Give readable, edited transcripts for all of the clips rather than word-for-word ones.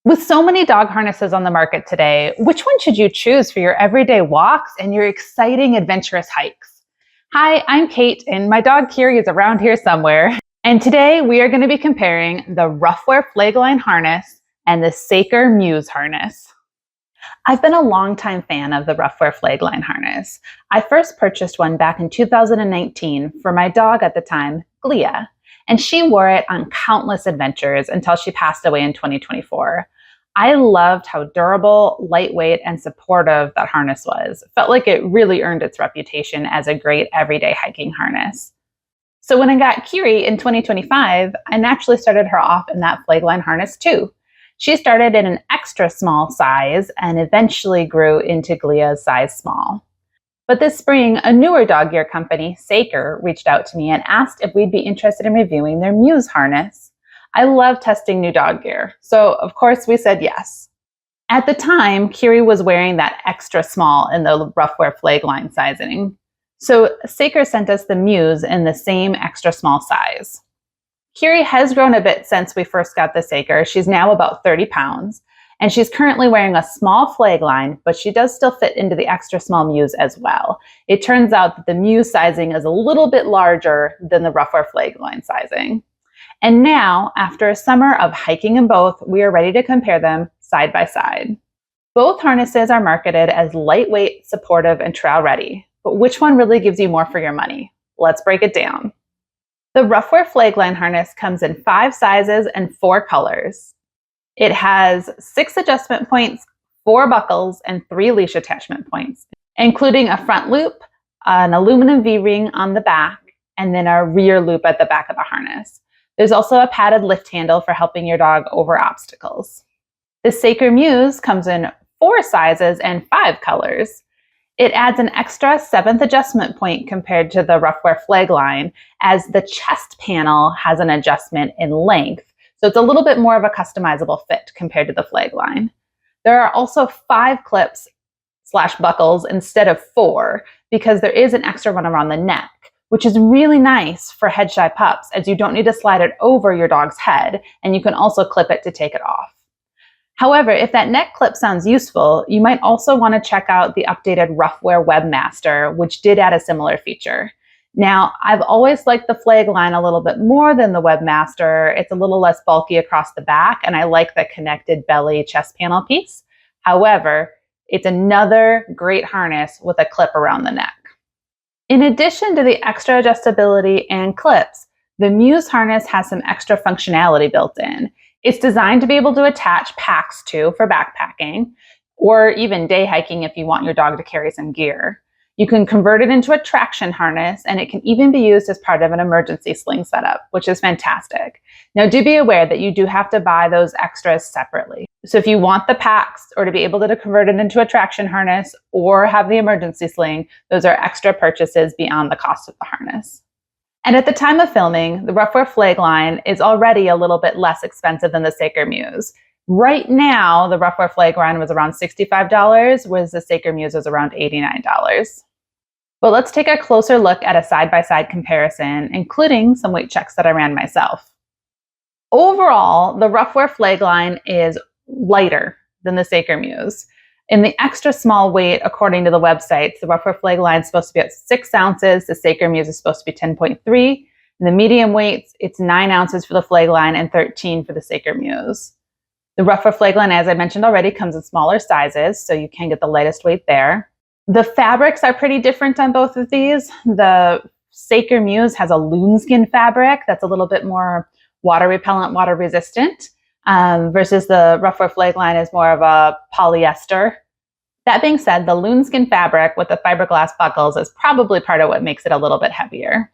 With so many dog harnesses on the market today, which one should you choose for your everyday walks and your exciting adventurous hikes? Hi, I'm Kate, and my dog Kiri is around here somewhere. And today we are going to be comparing the Ruffwear Flagline harness and the Säker Muse harness. I've been a longtime fan of the Ruffwear Flagline harness. I first purchased one back in 2019 for my dog at the time, Glia, and she wore it on countless adventures until she passed away in 2024. I loved how durable, lightweight, and supportive that harness was. It felt like it really earned its reputation as a great everyday hiking harness. So when I got Kiri in 2025, I naturally started her off in that Flagline harness too. She started in an extra small size and eventually grew into Glia's size small. But this spring, a newer dog gear company, Säker, reached out to me and asked if we'd be interested in reviewing their Muse harness. I love testing new dog gear, so of course we said yes. At the time, Kiri was wearing that extra small in the Ruffwear Flagline sizing. So Säker sent us the Muse in the same extra small size. Kiri has grown a bit since we first got the Säker. She's now about 30 pounds, and she's currently wearing a small Flagline, but she does still fit into the extra small Muse as well. It turns out that the Muse sizing is a little bit larger than the Ruffwear Flagline sizing. And now, after a summer of hiking in both, we are ready to compare them side by side. Both harnesses are marketed as lightweight, supportive, and trail ready. But which one really gives you more for your money? Let's break it down. The Ruffwear Flagline harness comes in 5 sizes and 4 colors. It has 6 adjustment points, 4 buckles, and 3 leash attachment points, including a front loop, an aluminum V-ring on the back, and then a rear loop at the back of the harness. There's also a padded lift handle for helping your dog over obstacles. The Säker Muse comes in 4 sizes and 5 colors. It adds an extra 7th adjustment point compared to the Ruffwear Flagline, as the chest panel has an adjustment in length, so it's a little bit more of a customizable fit compared to the Flagline. There are also 5 clips/buckles instead of 4, because there is an extra one around the neck, which is really nice for head-shy pups, as you don't need to slide it over your dog's head, and you can also clip it to take it off. However, if that neck clip sounds useful, you might also want to check out the updated Ruffwear Webmaster, which did add a similar feature. Now, I've always liked the Flagline a little bit more than the Webmaster. It's a little less bulky across the back, and I like the connected belly chest panel piece. However, it's another great harness with a clip around the neck. In addition to the extra adjustability and clips, the Muse harness has some extra functionality built in. It's designed to be able to attach packs to for backpacking, or even day hiking if you want your dog to carry some gear. You can convert it into a traction harness, and it can even be used as part of an emergency sling setup, which is fantastic. Now, do be aware that you do have to buy those extras separately. So if you want the packs, or to be able to convert it into a traction harness, or have the emergency sling, those are extra purchases beyond the cost of the harness. And at the time of filming, the Ruffwear Flagline is already a little bit less expensive than the Säker Muse. Right now, the Ruffwear Flagline was around $65, whereas the Säker Muse is around $89. But let's take a closer look at a side-by-side comparison, including some weight checks that I ran myself. Overall, the Ruffwear Flagline is lighter than the Säker Muse. In the extra small weight, according to the websites, the Ruffwear Flagline is supposed to be at 6 ounces, the Säker Muse is supposed to be 10.3. In the medium weights, it's 9 ounces for the Flagline and 13 for the Säker Muse. The Ruffwear Flagline, as I mentioned already, comes in smaller sizes, so you can get the lightest weight there. The fabrics are pretty different on both of these. The Säker Muse has a loonskin fabric that's a little bit more water repellent, water resistant, versus the Ruffwear Flagline is more of a polyester. That being said, the loonskin fabric with the fiberglass buckles is probably part of what makes it a little bit heavier.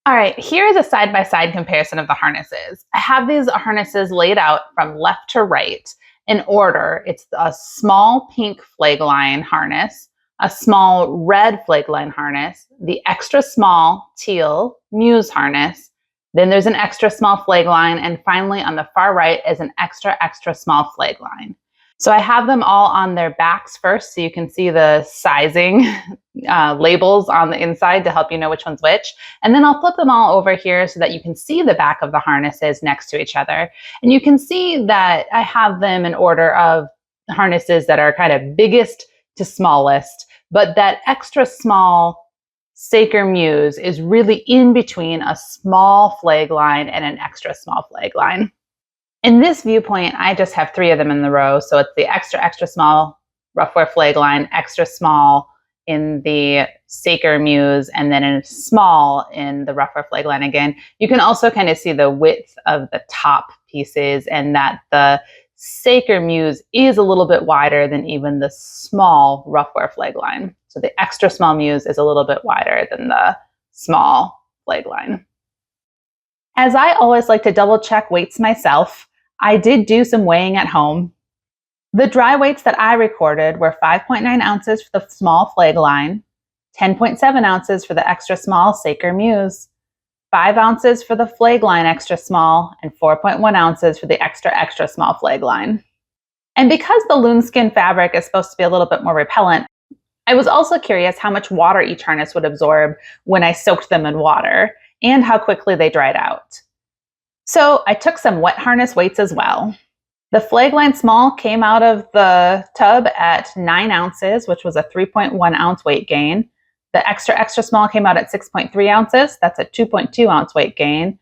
All right, here is a side-by-side comparison of the harnesses. I have these harnesses laid out from left to right in order. It's a small pink Flagline harness, a small red Flagline harness, the extra small teal Muse harness, then there's an extra small Flagline, and finally on the far right is an extra small Flagline. So I have them all on their backs first, so you can see the sizing labels on the inside to help you know which one's which. And then I'll flip them all over here so that you can see the back of the harnesses next to each other. And you can see that I have them in order of harnesses that are kind of biggest to smallest, but that extra small Säker Muse is really in between a small flagline and an extra small flagline. In this viewpoint, I just have 3 of them in the row. So it's the extra, extra small Ruffwear Flagline, extra small in the Säker Muse, and then in small in the Ruffwear Flagline again. You can also kind of see the width of the top pieces and that the Säker Muse is a little bit wider than even the small Ruffwear Flagline. So the extra small Muse is a little bit wider than the small Flagline. As I always like to double check weights myself, I did do some weighing at home. The dry weights that I recorded were 5.9 ounces for the small Flagline, 10.7 ounces for the extra small Säker Muse, 5 ounces for the Flagline extra small, and 4.1 ounces for the extra, extra small Flagline. And because the loon skin fabric is supposed to be a little bit more repellent, I was also curious how much water each harness would absorb when I soaked them in water and how quickly they dried out. So I took some wet harness weights as well. The Flagline small came out of the tub at 9 ounces, which was a 3.1 ounce weight gain. The extra, extra small came out at 6.3 ounces. That's a 2.2 ounce weight gain.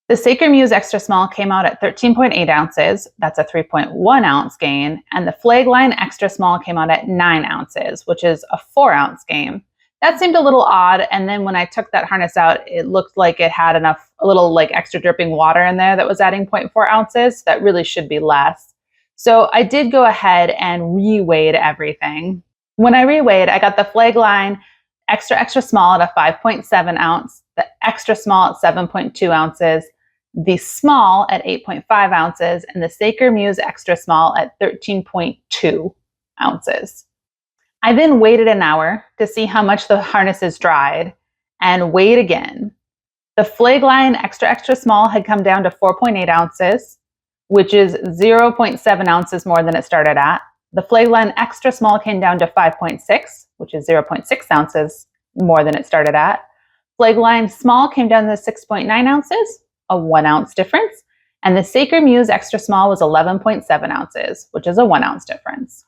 The Säker Muse extra small came out at 13.8 ounces. That's a 3.1 ounce gain. And the Flagline extra small came out at 9 ounces, which is a 4 ounce gain. That seemed a little odd, and then when I took that harness out, it looked like it had a little like extra dripping water in there that was adding 0.4 ounces. That really should be less. So I did go ahead and re-weighed everything. When I re-weighed, I got the Flagline extra, extra small at a 5.7 ounce, the extra small at 7.2 ounces, the small at 8.5 ounces, and the Säker Muse extra small at 13.2 ounces. I then waited an hour to see how much the harnesses dried and weighed again. The Flagline extra, extra small had come down to 4.8 ounces, which is 0.7 ounces more than it started at. The Flagline extra small came down to 5.6, which is 0.6 ounces more than it started at. Flagline small came down to 6.9 ounces, a 1 ounce difference. And the Säker Muse extra small was 11.7 ounces, which is a 1 ounce difference.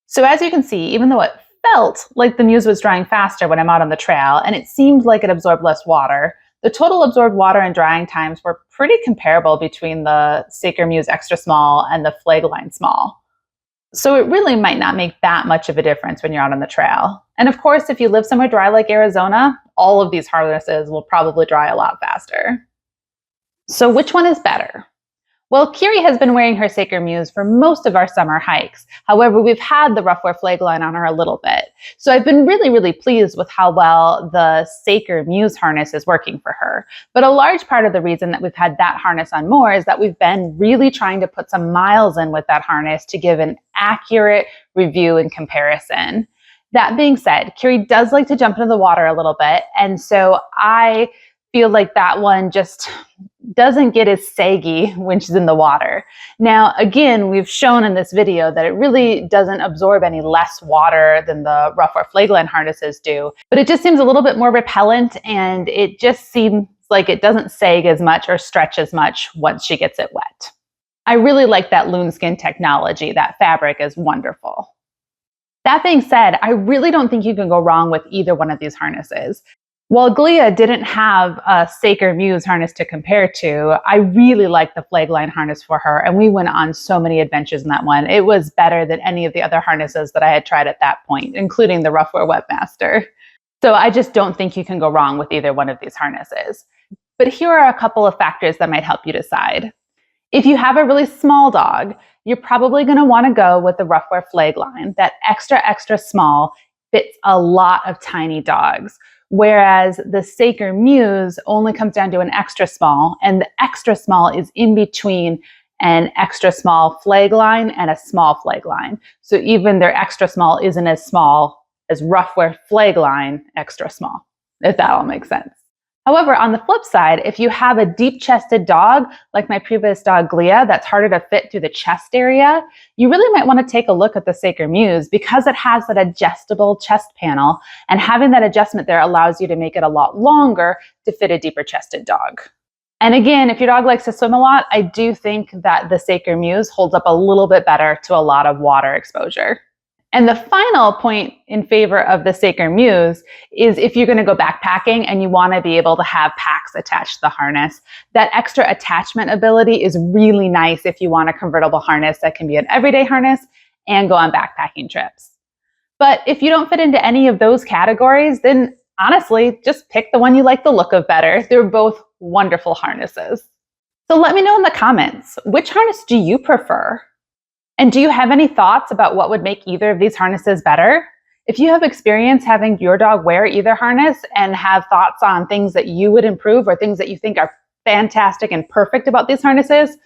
So as you can see, even though it felt like the Muse was drying faster when I'm out on the trail, and it seemed like it absorbed less water, the total absorbed water and drying times were pretty comparable between the Säker Muse extra small and the Flagline small. So it really might not make that much of a difference when you're out on the trail. And of course, if you live somewhere dry like Arizona, all of these harnesses will probably dry a lot faster. So which one is better? Well, Kiri has been wearing her Säker Muse for most of our summer hikes. However, we've had the Ruffwear Flagline on her a little bit. So I've been really, really pleased with how well the Säker Muse harness is working for her. But a large part of the reason that we've had that harness on more is that we've been really trying to put some miles in with that harness to give an accurate review and comparison. That being said, Kiri does like to jump into the water a little bit. And so I feel like that one just doesn't get as saggy when she's in the water. Now, again, we've shown in this video that it really doesn't absorb any less water than the Ruffwear Flagline harnesses do, but it just seems a little bit more repellent, and it just seems like it doesn't sag as much or stretch as much once she gets it wet. I really like that loon skin technology. That fabric is wonderful. That being said, I really don't think you can go wrong with either one of these harnesses. While Glia didn't have a Säker Muse harness to compare to, I really liked the Flagline harness for her, and we went on so many adventures in that one. It was better than any of the other harnesses that I had tried at that point, including the Ruffwear Webmaster. So I just don't think you can go wrong with either one of these harnesses. But here are a couple of factors that might help you decide. If you have a really small dog, you're probably going to want to go with the Ruffwear Flagline. That extra, extra small fits a lot of tiny dogs. Whereas the Säker Muse only comes down to an extra small, and the extra small is in between an extra small Flagline and a small Flagline. So even their extra small isn't as small as Ruffwear Flagline extra small, if that all makes sense. However, on the flip side, if you have a deep-chested dog, like my previous dog Glia, that's harder to fit through the chest area, you really might want to take a look at the Säker Muse because it has that adjustable chest panel, and having that adjustment there allows you to make it a lot longer to fit a deeper-chested dog. And again, if your dog likes to swim a lot, I do think that the Säker Muse holds up a little bit better to a lot of water exposure. And the final point in favor of the Säker Muse is if you're going to go backpacking and you want to be able to have packs attached to the harness. That extra attachment ability is really nice if you want a convertible harness that can be an everyday harness and go on backpacking trips. But if you don't fit into any of those categories, then honestly, just pick the one you like the look of better. They're both wonderful harnesses. So let me know in the comments, which harness do you prefer? And do you have any thoughts about what would make either of these harnesses better? If you have experience having your dog wear either harness and have thoughts on things that you would improve or things that you think are fantastic and perfect about these harnesses,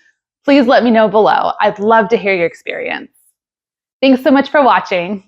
please let me know below. I'd love to hear your experience. Thanks so much for watching.